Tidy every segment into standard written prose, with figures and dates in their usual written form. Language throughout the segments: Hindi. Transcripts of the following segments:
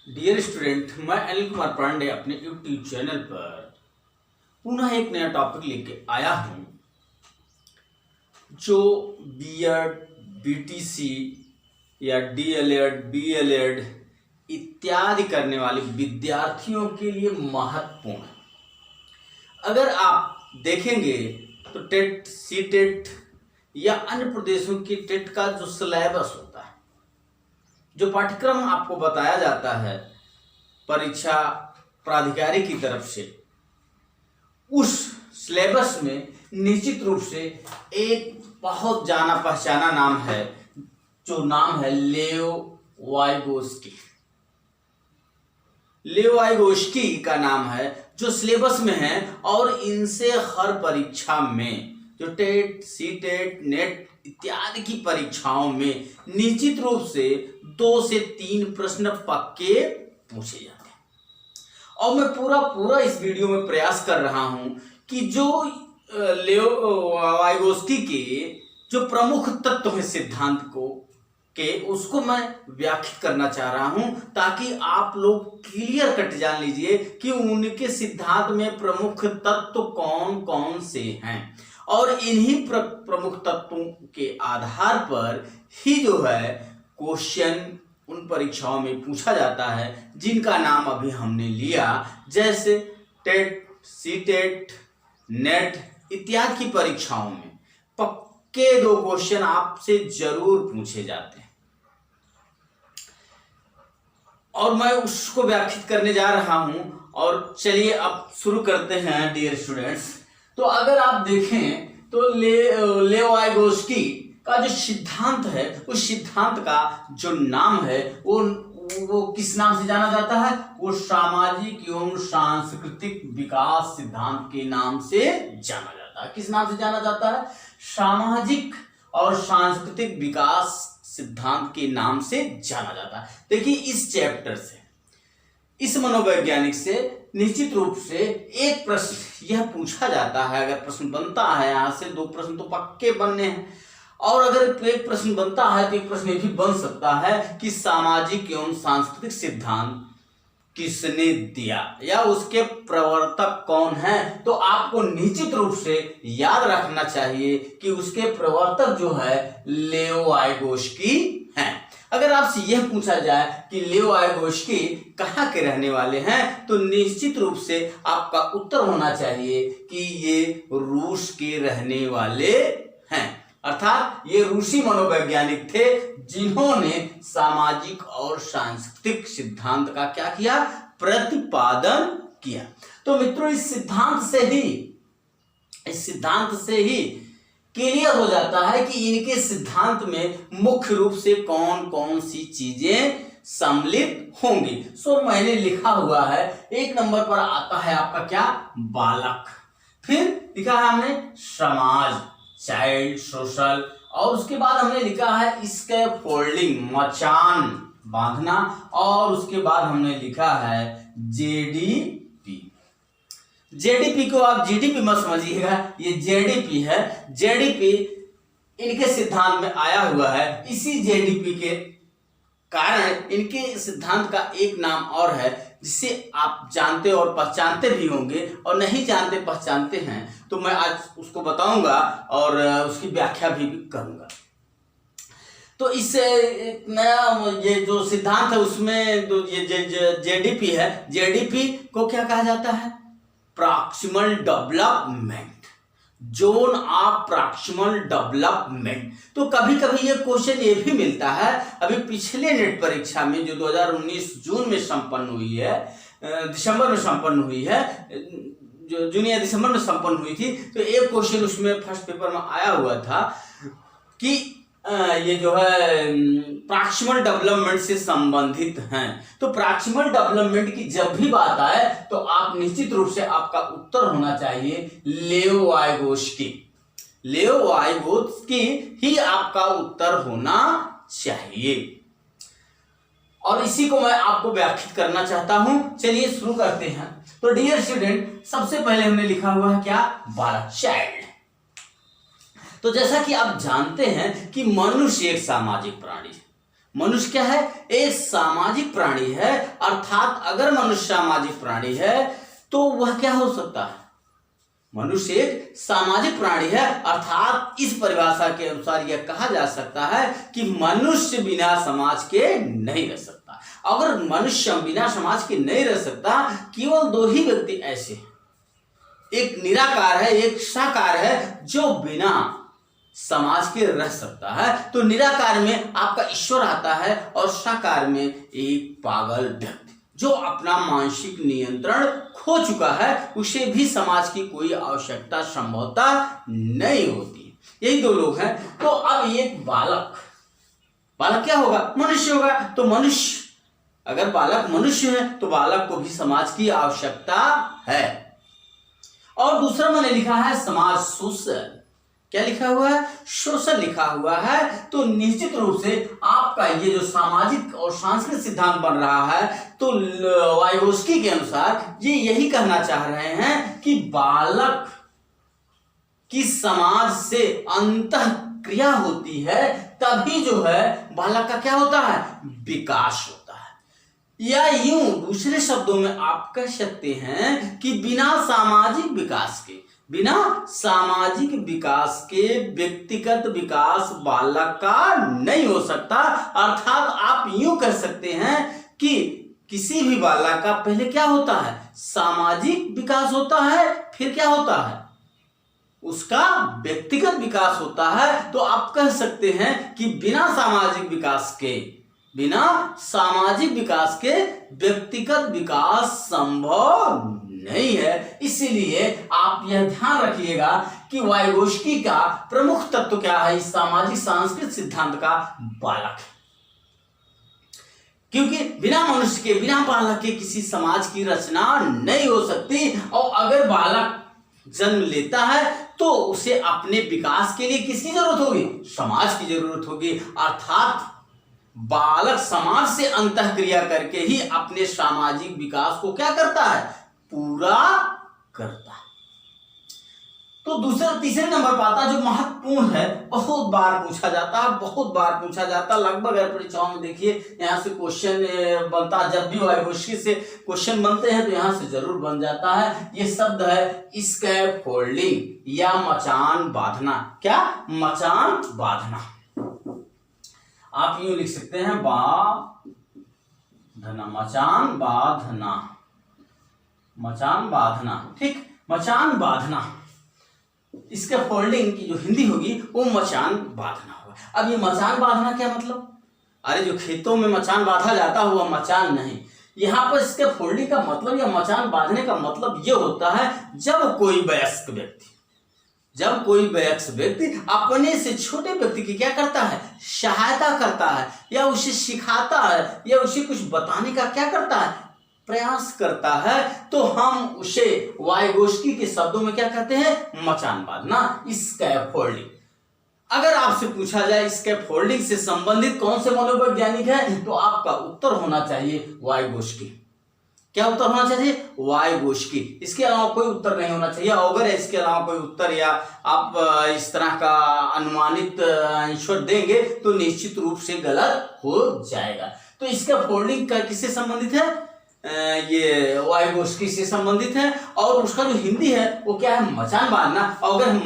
डियर स्टूडेंट, मैं अनिल कुमार पांडे अपने यूट्यूब चैनल पर पुनः एक नया टॉपिक लेके आया हूं जो बीएड, बीटीसी या डीएलएड, बीएलएड इत्यादि करने वाले विद्यार्थियों के लिए महत्वपूर्ण है। अगर आप देखेंगे तो टेट, सीटेट या अन्य प्रदेशों की टेट का जो सिलेबस होता है, जो पाठ्यक्रम आपको बताया जाता है परीक्षा प्राधिकारी की तरफ से, उस सिलेबस में निश्चित रूप से एक बहुत जाना पहचाना नाम है, जो नाम है लेओ वाइगोस्की। लेओ वाइगोस्की का नाम है जो सिलेबस में है, और इनसे हर परीक्षा में जो टेट, सीटेट, नेट इत्यादि की परीक्षाओं में निश्चित रूप से 2 से 3 प्रश्न पक्के पूछे जाते हैं। और मैं पूरा इस वीडियो में प्रयास कर रहा हूं कि जो लेओ वाइगोस्की के जो प्रमुख तत्व है सिद्धांत के उसको मैं व्याख्या करना चाह रहा हूं, ताकि आप लोग क्लियर कट जान लीजिए कि उनके सिद्धांत में प्रमुख तत्व कौन कौन से हैं, और इन्हीं प्रमुख तत्वों के आधार पर ही जो है क्वेश्चन उन परीक्षाओं में पूछा जाता है जिनका नाम अभी हमने लिया, जैसे टेट, सीटेट, नेट इत्यादि की परीक्षाओं में पक्के 2 क्वेश्चन आपसे जरूर पूछे जाते हैं, और मैं उसको व्याख्यात करने जा रहा हूं। और चलिए अब शुरू करते हैं डियर स्टूडेंट्स। तो अगर आप देखें तो लेओ वाइगोस्की का जो सिद्धांत है, उस सिद्धांत का जो नाम है वो किस नाम से जाना जाता है? वो सामाजिक एवं सांस्कृतिक विकास सिद्धांत के नाम से जाना जाता है। किस नाम से जाना जाता है? सामाजिक और सांस्कृतिक विकास सिद्धांत के नाम से जाना जाता है। देखिए, इस चैप्टर से, इस मनोवैज्ञानिक से निश्चित रूप से एक प्रश्न यह पूछा जाता है, अगर प्रश्न बनता है, यहां से 2 प्रश्न तो पक्के बनने हैं, और अगर एक प्रश्न बनता है तो एक प्रश्न ये भी बन सकता है कि सामाजिक एवं सांस्कृतिक सिद्धांत किसने दिया या उसके प्रवर्तक कौन है। तो आपको निश्चित रूप से याद रखना चाहिए कि उसके प्रवर्तक जो है लेओ वाइगोस्की हैं। अगर आपसे यह पूछा जाए कि लेओ वाइगोस्की कहाँ के रहने वाले हैं, तो निश्चित रूप से आपका उत्तर होना चाहिए कि ये रूस के रहने वाले हैं, अर्थात ये रूसी मनोवैज्ञानिक थे जिन्होंने सामाजिक और सांस्कृतिक सिद्धांत का क्या किया? प्रतिपादन किया। तो मित्रों, इस सिद्धांत से ही क्लियर हो जाता है कि इनके सिद्धांत में मुख्य रूप से कौन कौन सी चीजें सम्मिलित होंगी। सो मैंने लिखा हुआ है, 1 नंबर पर आता है आपका क्या? बालक। फिर लिखा है हमने समाज, चाइल्ड, सोशल, और उसके बाद हमने लिखा है स्कैफोल्डिंग, मचान बांधना, और उसके बाद हमने लिखा है जेडीपी। जेडीपी को आप जीडीपी मत समझिएगा, ये जेडीपी है। जेडीपी इनके सिद्धांत में आया हुआ है। इसी जेडीपी के कारण इनके सिद्धांत का एक नाम और है, जिसे आप जानते और पहचानते भी होंगे, और नहीं जानते पहचानते हैं तो मैं आज उसको बताऊंगा और उसकी व्याख्या भी करूंगा। तो इस नया ये जो सिद्धांत है उसमें तो ये जेडीपी है, जेडीपी को क्या कहा जाता है? Proximal development, zone of proximal development. तो कभी कभी ये क्वेश्चन ये भी मिलता है, अभी पिछले नेट परीक्षा में जो 2019 जून में संपन्न हुई है, दिसंबर में संपन्न हुई है, जो जून या दिसंबर में संपन्न हुई थी, तो एक क्वेश्चन उसमें फर्स्ट पेपर में आया हुआ था कि ये जो है प्रॉक्सिमल डेवलपमेंट से संबंधित हैं। तो प्रॉक्सिमल डेवलपमेंट की जब भी बात आए तो आप निश्चित रूप से आपका उत्तर होना चाहिए लेओ वाइगोस्की। लेओ वाइगोस्की ही आपका उत्तर होना चाहिए, और इसी को मैं आपको व्याख्यात करना चाहता हूं। चलिए शुरू करते हैं। तो डियर स्टूडेंट, सबसे पहले हमने लिखा हुआ है क्या? बालक, चाइल्ड। तो जैसा कि आप जानते हैं कि मनुष्य एक सामाजिक प्राणी है, मनुष्य क्या है? एक सामाजिक प्राणी है। अर्थात अगर मनुष्य सामाजिक प्राणी है तो वह क्या हो सकता है? मनुष्य एक सामाजिक प्राणी है। अर्थात इस परिभाषा के अनुसार यह कहा जा सकता है कि मनुष्य बिना समाज के नहीं रह सकता। अगर मनुष्य बिना समाज के नहीं रह सकता, केवल दो ही व्यक्ति ऐसे हैं, एक निराकार है, एक साकार है, जो बिना समाज के रह सकता है। तो निराकार में आपका ईश्वर आता है और साकार में एक पागल व्यक्ति जो अपना मानसिक नियंत्रण खो चुका है, उसे भी समाज की कोई आवश्यकता संभवतः नहीं होती। यही दो लोग हैं। तो अब एक बालक क्या होगा? मनुष्य होगा। तो मनुष्य, अगर बालक मनुष्य है तो बालक को भी समाज की आवश्यकता है। और दूसरा मैंने लिखा है समाज सोशल। क्या लिखा हुआ है? सोशल लिखा हुआ है। तो निश्चित रूप से आपका ये जो सामाजिक और सांस्कृतिक सिद्धांत बन रहा है, तो वाइगोस्की के अनुसार ये यही कहना चाह रहे हैं कि बालक की समाज से अंतःक्रिया होती है, तभी जो है बालक का क्या होता है? विकास होता है। या यूं दूसरे शब्दों में आप कह सकते हैं कि बिना सामाजिक विकास के व्यक्तिगत विकास बालक का नहीं हो सकता। अर्थात आप यूं कह सकते हैं कि किसी भी बालक का पहले क्या होता है? सामाजिक विकास होता है, फिर क्या होता है? उसका व्यक्तिगत विकास होता है। तो आप कह सकते हैं कि बिना सामाजिक विकास के व्यक्तिगत विकास संभव नहीं है। इसीलिए आप यह ध्यान रखिएगा कि वाइगोस्की का प्रमुख तत्व क्या है इस सामाजिक सांस्कृतिक सिद्धांत का? बालक। क्योंकि बिना मनुष्य के, बिना बालक के किसी समाज की रचना नहीं हो सकती। और अगर बालक जन्म लेता है तो उसे अपने विकास के लिए किसकी जरूरत होगी? समाज की जरूरत होगी। अर्थात बालक समाज से अंतःक्रिया करके ही अपने सामाजिक विकास को क्या करता है? पूरा करता है। तो दूसरा तीसरे नंबर पर आता जो महत्वपूर्ण है, बहुत बार पूछा जाता, लगभग अगर परीक्षाओं में देखिए यहाँ से क्वेश्चन बनता है। जब भी वाइगोस्की से क्वेश्चन बनते हैं तो यहाँ से जरूर बन जाता है। ये शब्द है स्कैफोल्डिंग या मचान बांधना। क्या? मचान बांधना। आप यूं लिख सकते हैं बांधना, मचान बांधना। ठीक, मचान बांधना। इसके फोल्डिंग की जो हिंदी होगी वो मचान बांधना होगा। अब ये मचान बांधना क्या मतलब? अरे जो खेतों में मचान बांधा जाता हुआ मचान नहीं, यहाँ पर इसके फोल्डिंग का मतलब या मचान बांधने का मतलब ये होता है जब कोई वयस्क व्यक्ति अपने से छोटे व्यक्ति की क्या करता है? सहायता करता है, या उसे सिखाता है, या उसे कुछ बताने का क्या करता है? प्रयास करता है। तो हम उसे वाइगोस्की के शब्दों में क्या कहते हैं? मचान बांधना, स्कैफोल्डिंग। अगर आपसे पूछा जाए स्कैफोल्डिंग से संबंधित कौन से मनोवैज्ञानिक है, तो आपका उत्तर होना चाहिए वाइगोस्की। क्या उत्तर होना चाहिए? वाइगोस्की। इसके अलावा कोई उत्तर नहीं होना चाहिए। अगर इसके अलावा कोई उत्तर या आप इस तरह का अनुमानित आंसर देंगे तो निश्चित रूप से गलत हो जाएगा। तो इसका फोल्डिंग का किससे संबंधित है? ये वाइगोस्की से संबंधित है। और उसका जो हिंदी है वो क्या है? मचान बांधना। और अगर हम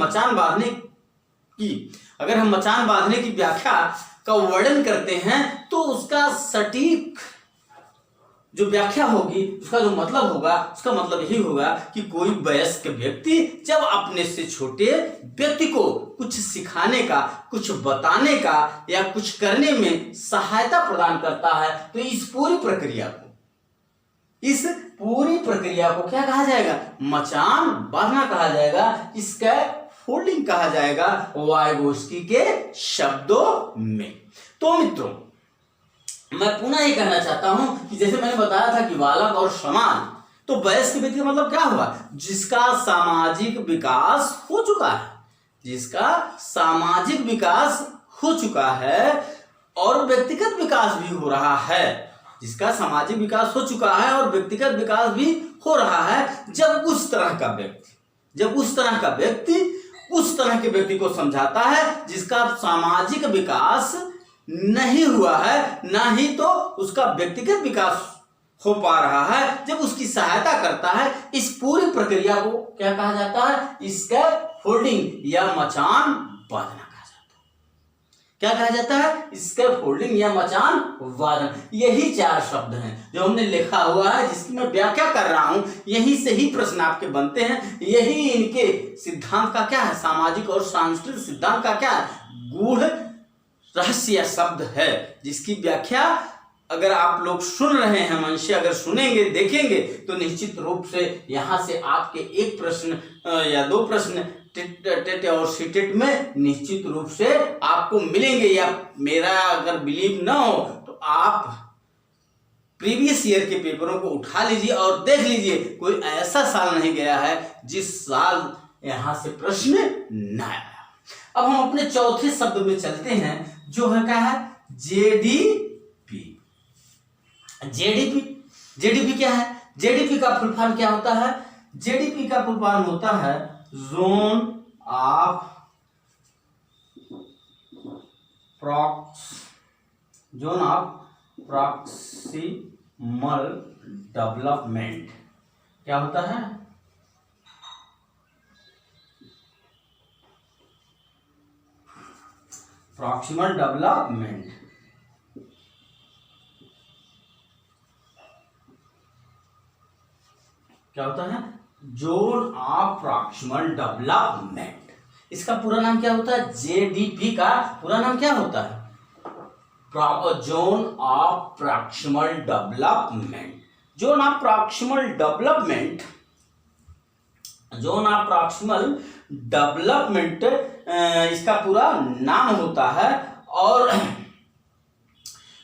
मचान बांधने की व्याख्या का वर्णन करते हैं तो उसका सटीक जो व्याख्या होगी, उसका जो मतलब होगा, उसका मतलब यही होगा कि कोई वयस्क व्यक्ति जब अपने से छोटे व्यक्ति को कुछ सिखाने का, कुछ बताने का या कुछ करने में सहायता प्रदान करता है, तो इस पूरी प्रक्रिया को क्या कहा जाएगा? मचान बांधना कहा जाएगा, इसका फोल्डिंग कहा जाएगा वाइगोस्की के शब्दों में। तो मित्रों, मैं पुनः ये कहना चाहता हूं कि जैसे मैंने बताया था कि बालक और समाज, तो वयस्क व्यक्ति का मतलब क्या हुआ? जिसका सामाजिक विकास हो चुका है और व्यक्तिगत विकास भी हो रहा है। जिसका सामाजिक विकास हो चुका है और व्यक्तिगत विकास भी हो रहा है। जब उस तरह के व्यक्ति को समझाता है जिसका सामाजिक विकास नहीं हुआ है, ना ही तो उसका व्यक्तिगत विकास हो पा रहा है, जब उसकी सहायता करता है, इस पूरी प्रक्रिया को क्या कहा जाता है? स्कैफोल्डिंग या मचान बांधना कहा जाता है। क्या कहा जाता है? स्कैफोल्डिंग या मचान वादन। यही 4 शब्द हैं जो हमने लिखा हुआ है, जिसकी मैं व्याख्या कर रहा हूं। यही से ही प्रश्न आपके बनते हैं। यही इनके सिद्धांत का क्या है? सामाजिक और सांस्कृतिक सिद्धांत का क्या है? गूढ़ रहस्य या शब्द है, जिसकी व्याख्या अगर आप लोग सुन रहे हैं मन से, अगर सुनेंगे, देखेंगे, तो निश्चित रूप से यहां से आपके एक प्रश्न या 2 प्रश्न टेट और सीटेट में निश्चित रूप से आपको मिलेंगे। या मेरा अगर बिलीव ना हो तो आप प्रीवियस ईयर के पेपरों को उठा लीजिए और देख लीजिए, कोई ऐसा साल नहीं गया है जिस साल यहां से प्रश्न न आया। अब हम अपने चौथे शब्द में चलते हैं, जो है क्या है? जेडीपी। जेडीपी क्या है? जेडीपी का फुल फॉर्म क्या होता है? जेडीपी का फुल फॉर्म होता है जोन ऑफ प्रॉक्सिमल डेवलपमेंट। क्या होता है? Proximal development. क्या होता है? Zone of proximal development. इसका पूरा नाम क्या होता है? जेडीपी का पूरा नाम क्या होता है? Zone of proximal development. Zone of proximal development, zone of proximal development इसका पूरा नाम होता है।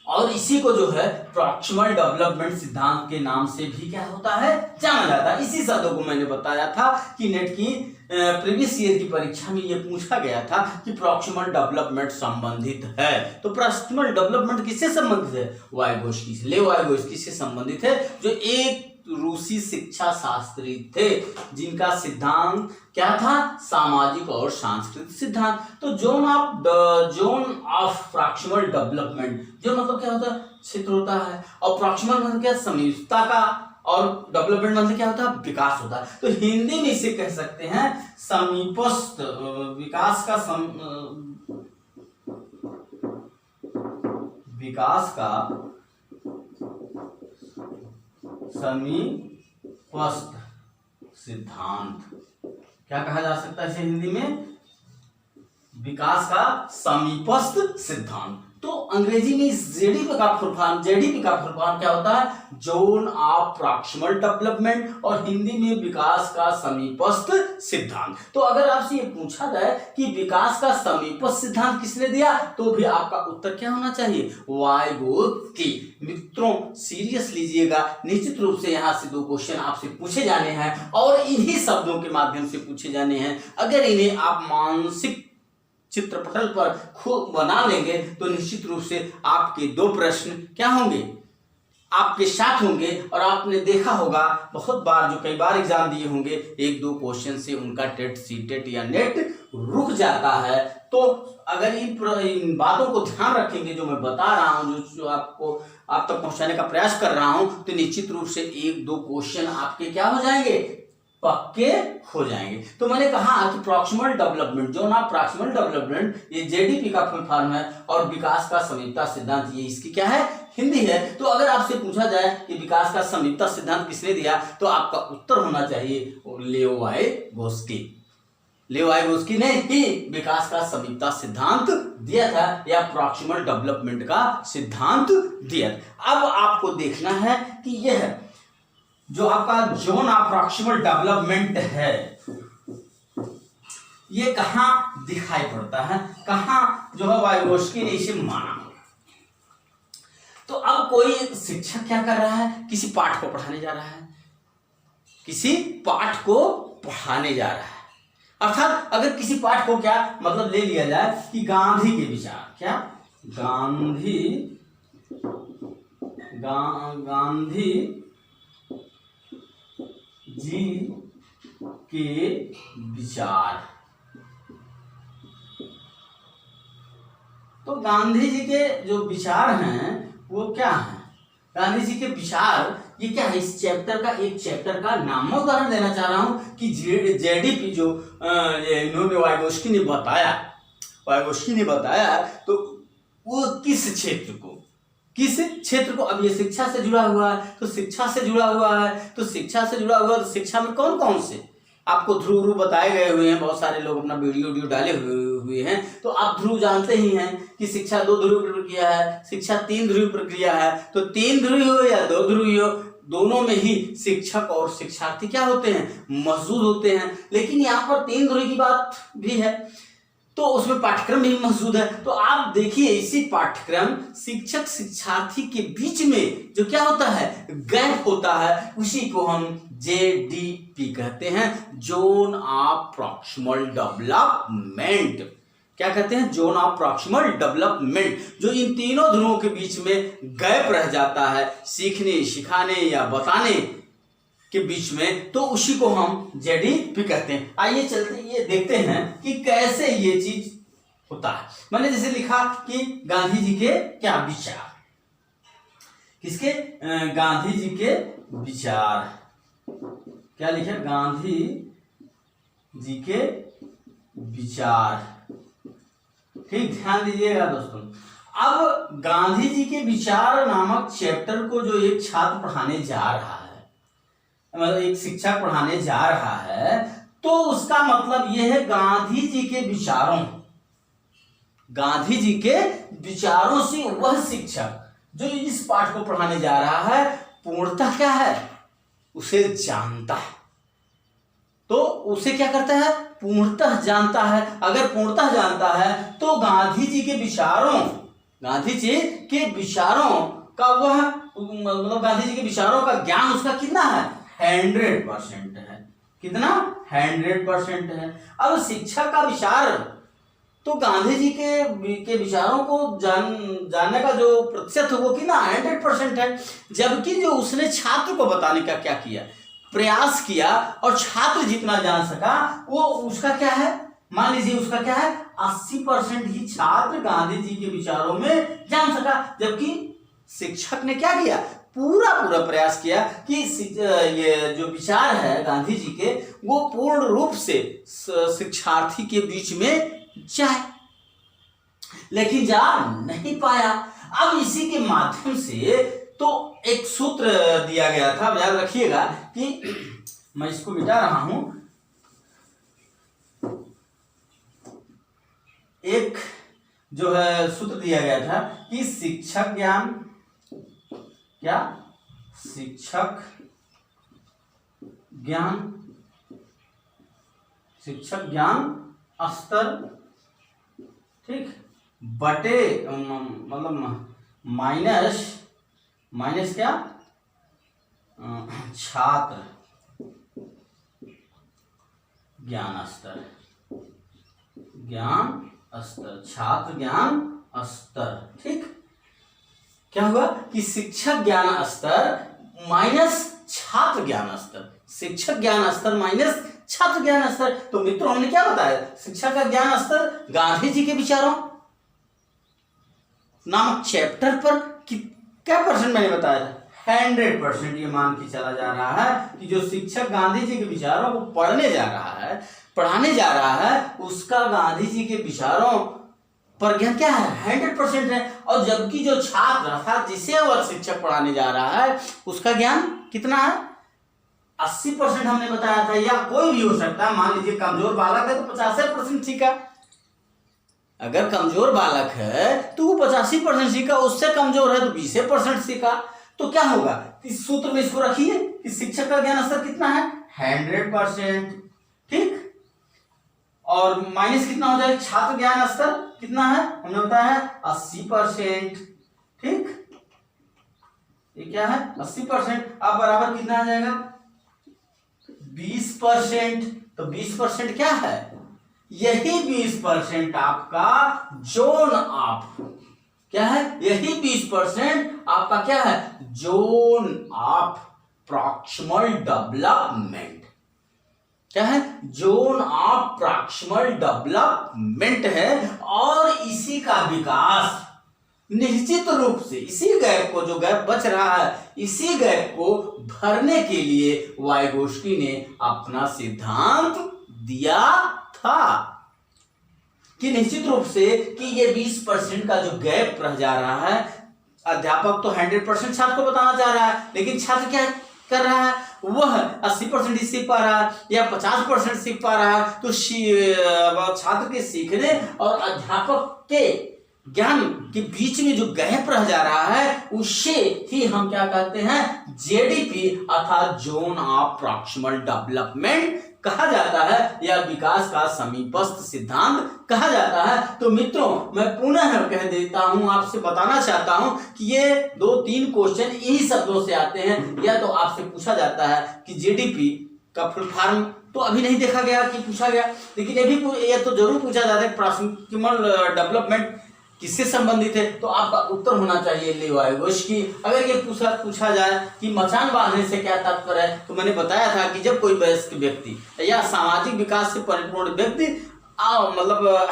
और इसी को जो है प्रॉक्सिमल डेवलपमेंट सिद्धांत के नाम से भी क्या होता है? जाना जाता है। इसी शब्दों को मैंने बताया था कि नेट की प्रीवियस ईयर की परीक्षा में ये पूछा गया था कि प्रॉक्सिमल डेवलपमेंट संबंधित है। तो प्रॉक्सिमल डेवलपमेंट किससे संबंधित है? वाइगोस्की से, लेव वाइगोस्की से संबंधित है, जो एक रूसी शिक्षा शास्त्री थे, जिनका सिद्धांत क्या था? सामाजिक और सांस्कृतिक सिद्धांत। तो जोन ऑफ प्रॉक्सिमल डेवलपमेंट, जो मतलब क्या होता है? क्षेत्र होता है, और प्रॉक्सिमल मतलब क्या? समीपता का, और डेवलपमेंट मतलब क्या होता है? विकास होता है। तो हिंदी में इसे कह सकते हैं समीपस्थ विकास का, विकास का समीपस्थ सिद्धांत। क्या कहा जा सकता है इसे हिंदी में? विकास का समीपस्थ सिद्धांत। तो अंग्रेजी में इस जेडीपी का फुल फॉर्म क्या होता है? जोन ऑफ प्रॉक्सिमल डेवलपमेंट, और हिंदी में विकास का समीपस्थ सिद्धांत। तो अगर आपसे ये पूछा जाए कि विकास का समीपस्थ सिद्धांत किसने दिया, तो भी आपका उत्तर क्या होना चाहिए? वाइगोत्स्की। मित्रों सीरियस लीजिएगा, निश्चित रूप से यहां से 2 क्वेश्चन आपसे पूछे जाने हैं, और इन्हीं शब्दों के माध्यम से पूछे जाने हैं। अगर इन्हें आप मानसिक चित्रपटल पर खूब बना लेंगे तो निश्चित रूप से आपके 2 प्रश्न क्या होंगे? आपके साथ होंगे। और आपने देखा होगा बहुत बार, जो कई बार एग्जाम दिए होंगे, 1-2 क्वेश्चन से उनका टेट, सीटेट या नेट रुक जाता है। तो अगर इन बातों को ध्यान रखेंगे, जो मैं बता रहा हूं, जो आपको आप तक पहुंचाने का प्रयास कर रहा हूं, तो निश्चित रूप से 1-2 क्वेश्चन आपके क्या हो जाएंगे? पक्के हो जाएंगे। तो मैंने कहा कि प्रॉक्सिमल डेवलपमेंट, जो ना प्रॉक्सिमल डेवलपमेंट, ये जेडीपी का फुल फॉर्म है, और विकास का समीपता सिद्धांत ये इसकी क्या है? हिंदी है। तो अगर आपसे पूछा जाए कि विकास का समीपता सिद्धांत किसने दिया, तो आपका उत्तर होना चाहिए लेव वाइगोत्स्की। लेव वाइगोत्स्की ने ही विकास का समीपता सिद्धांत दिया था, या प्रॉक्सिमल डेवलपमेंट का सिद्धांत दिया था। अब आपको देखना है कि यह जो आपका जोन ऑफ प्रॉक्सिमल डेवलपमेंट है, ये कहां दिखाई पड़ता है, कहां जो है वाइगोत्स्की ने इसे माना। तो अब कोई शिक्षक क्या कर रहा है? किसी पाठ को पढ़ाने जा रहा है, किसी पाठ को पढ़ाने जा रहा है। अर्थात अगर किसी पाठ को क्या मतलब ले लिया जाए कि गांधी के विचार, क्या गांधी जी के विचार, तो गांधी जी के जो विचार हैं वो क्या है, गांधी जी के विचार ये क्या है, इस चैप्टर का, एक चैप्टर का नाम मैं उदाहरण देना चाह रहा हूँ कि जेडीपी जो इन्होंने वाइगोस्की ने बताया तो वो किस क्षेत्र को, अब ये शिक्षा से जुड़ा हुआ है तो शिक्षा से जुड़ा हुआ है, तो शिक्षा में कौन कौन से आपको ध्रुव बताए गए हुए हैं, बहुत सारे लोग अपना वीडियो डाले हुए हैं। तो आप ध्रुव जानते ही हैं कि शिक्षा 2 ध्रुव प्रक्रिया है, शिक्षा 3 ध्रुव प्रक्रिया है। तो 3 ध्रुव हो या 2 ध्रुव हो, दोनों में ही शिक्षक और शिक्षार्थी क्या होते हैं, मौजूद होते हैं। लेकिन यहाँ पर 3 ध्रुव की बात भी है तो उसमें पाठ्यक्रम भी मौजूद है। तो आप देखिए इसी पाठ्यक्रम शिक्षक शिक्षार्थी के बीच में जो क्या होता है, गैप होता है, उसी को हम जेडीपी कहते हैं, जोन ऑफ प्रॉक्सिमल डेवलपमेंट। क्या कहते हैं, जोन ऑफ प्रॉक्सिमल डेवलपमेंट, जो इन तीनों ध्रुवों के बीच में गैप रह जाता है सीखने, सिखाने या बताने के बीच में, तो उसी को हम जेडीपी कहते हैं। आइए चलते ये देखते हैं कि कैसे ये चीज होता है। मैंने जैसे लिखा कि गांधी जी के क्या विचार, किसके, गांधी जी के विचार, क्या लिखा, गांधी जी के विचार। ठीक, ध्यान दीजिएगा दोस्तों। अब गांधी जी के विचार नामक चैप्टर को जो एक छात्र पढ़ाने जा रहा है, मतलब एक शिक्षक पढ़ाने जा रहा है, तो उसका मतलब यह है गांधी जी के विचारों से वह शिक्षक जो इस पाठ को पढ़ाने जा रहा है पूर्णतः क्या है, उसे जानता है। तो उसे क्या करता है, पूर्णतः जानता है। अगर पूर्णतः जानता है तो गांधी जी के विचारों का वह, मतलब गांधी जी के विचारों का ज्ञान उसका कितना है, 100% है। कितना, 100% है। अब शिक्षा का विचार, तो गांधी जी के विचारों को जानने का जो प्रतिशत है वो कितना, 100% है। जबकि जो उसने छात्र को बताने का क्या किया, प्रयास किया, और छात्र जितना जान सका वो उसका क्या है, मान लीजिए उसका क्या है, 80% ही छात्र गांधी जी के विचारों में जान सका। जबकि शिक्षक ने क्या किया, पूरा प्रयास किया कि ये जो विचार है गांधी जी के वो पूर्ण रूप से शिक्षार्थी के बीच में जाए, लेकिन जा नहीं पाया। अब इसी के माध्यम से तो एक सूत्र दिया गया था, याद रखिएगा कि मैं इसको मिटा रहा हूं, एक जो है सूत्र दिया गया था कि शिक्षक ज्ञान स्तर, ठीक, बटे मतलब माइनस क्या, छात्र ज्ञान स्तर, छात्र ज्ञान स्तर। ठीक, क्या हुआ कि शिक्षक ज्ञान स्तर माइनस छात्र ज्ञान स्तर, शिक्षक ज्ञान स्तर माइनस छात्र ज्ञान स्तर। तो मित्रों हमने क्या बताया, शिक्षा का ज्ञान स्तर गांधी जी के विचारों नामक चैप्टर पर क्या परसेंट मैंने बताया था, 100% ये मान के चला जा रहा है कि जो शिक्षक गांधी जी के विचारों को पढ़ाने जा रहा है उसका गांधी जी के विचारों पर ज्ञान क्या है, 100% है। और जबकि जो छात्र अर्थात जिसे वह शिक्षक पढ़ाने जा रहा है उसका ज्ञान कितना है, 80% हमने बताया था, या कोई भी हो सकता है। मान लीजिए कमजोर बालक है तो 85% सीखा, अगर कमजोर बालक है तो वो 85% सीखा, उससे कमजोर है तो 20% सीखा। तो क्या होगा, इस सूत्र में इसको रखिए कि शिक्षक का ज्ञान स्तर कितना है, 100%। ठीक, और माइनस कितना हो जाएगा, छात्र ज्ञान स्तर कितना है, हमने बताया है 80%। ठीक, ये क्या है 80%, अब बराबर कितना आ जाएगा 20%। तो 20% क्या है, यही 20% आपका जोन ऑफ क्या है, यही 20% आपका क्या है, जोन ऑफ प्रॉक्सिमल डेवलपमेंट। क्या है, जोन ऑफ प्रॉक्सिमल डेवलपमेंट है, और इसी का विकास निश्चित रूप से इसी गैप को, जो गैप बच रहा है, इसी गैप को भरने के लिए वाइगोस्की ने अपना सिद्धांत दिया था कि निश्चित रूप से कि ये 20% का जो गैप रह जा रहा है, अध्यापक तो 100% छात्र को बताना चाह रहा है, लेकिन छात्र क्या कर रहा है, वह 80% ही सीख पा रहा है या 50% सीख पा रहा है। तो छात्र के सीखने और अध्यापक के ज्ञान के बीच में जो गैप रह जा रहा है, उसे ही हम क्या कहते हैं, जेडीपी अर्थात जोन ऑफ प्रॉक्सिमल डेवलपमेंट कहा जाता है, या विकास का समीपस्थ सिद्धांत कहा जाता है। तो मित्रों, मैं पुनः कह देता हूं, आपसे बताना चाहता हूं कि ये 2-3 क्वेश्चन इन्हीं शब्दों से आते हैं। या तो आपसे पूछा जाता है कि जीडीपी का फुल फॉर्म तो अभी नहीं देखा गया कि पूछा गया, लेकिन ये तो जरूर पूछा जाता है प्रॉक्सिमल डेवलपमेंट किससे संबंधित है, तो आपका उत्तर होना चाहिए लियो वाइगोस्की। अगर ये पूछा जाए कि मचान बांधने से क्या तात्पर्य है, तो मैंने बताया था कि जब कोई वयस्क व्यक्ति या सामाजिक विकास से परिपूर्ण व्यक्ति मतलब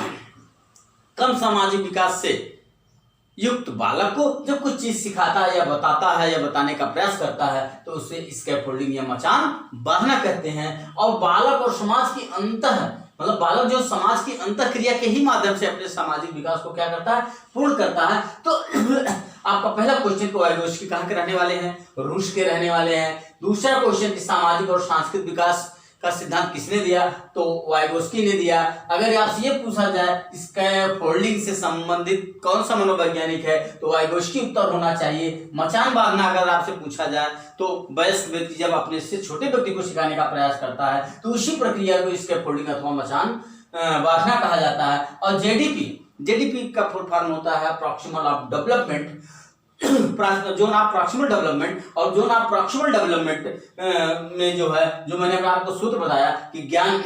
कम सामाजिक विकास से युक्त बालक को जब कुछ चीज सिखाता है या बताता है या बताने का प्रयास करता है, तो उसे स्कैफोल्डिंग या मचान बांधना कहते हैं। और बालक और समाज की मतलब बालक जो समाज की अंतःक्रिया के ही माध्यम से अपने सामाजिक विकास को क्या करता है, पूर्ण करता है। तो आपका पहला क्वेश्चन तो वाइगोस्की कहाँ के रहने वाले हैं, रूस के रहने वाले हैं। दूसरा क्वेश्चन कि सामाजिक और सांस्कृतिक विकास का सिद्धांत किसने दिया, तो वाइगोस्की ने दिया। अगर आपसे ये पूछा जाए स्कैफोल्डिंग से संबंधित कौन सा मनोवैज्ञानिक है, तो वाइगोस्की उत्तर होना चाहिए। मचान बांधना अगर आपसे पूछा जाए, तो वयस्क व्यक्ति जब अपने से छोटे व्यक्ति को सिखाने का प्रयास करता है, तो उसी प्रक्रिया को स्कैफोल्डिंग अथवा मचान बांधना कहा जाता है। और जेडीपी का फुल फॉर्म होता है proximal of development, zone of proximal development. और जोन ऑफ प्रॉक्सिमल डेवलपमेंट में जो है, जो मैंने आपको सूत्र बताया कि ज्ञान,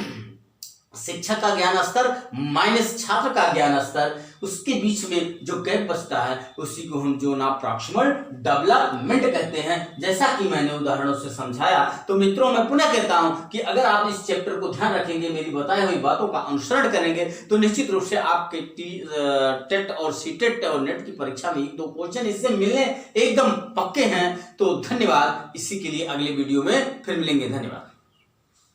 शिक्षक का ज्ञान स्तर माइनस छात्र का ज्ञान स्तर, उसके बीच में जो गैप बचता है, उसी को हम जोन ऑफ प्रॉक्सिमल डेवलपमेंट कहते हैं, जैसा कि मैंने उदाहरणों से समझाया। तो मित्रों, मैं पुनः कहता हूं कि अगर आप इस चैप्टर को ध्यान रखेंगे, मेरी बताई हुई बातों का अनुसरण करेंगे, तो निश्चित रूप से आपके टेट और सीटेट और नेट की परीक्षा में 1-2 क्वेश्चन इससे मिलने एकदम पक्के हैं। तो धन्यवाद, इसी के लिए अगले वीडियो में फिर मिलेंगे। धन्यवाद।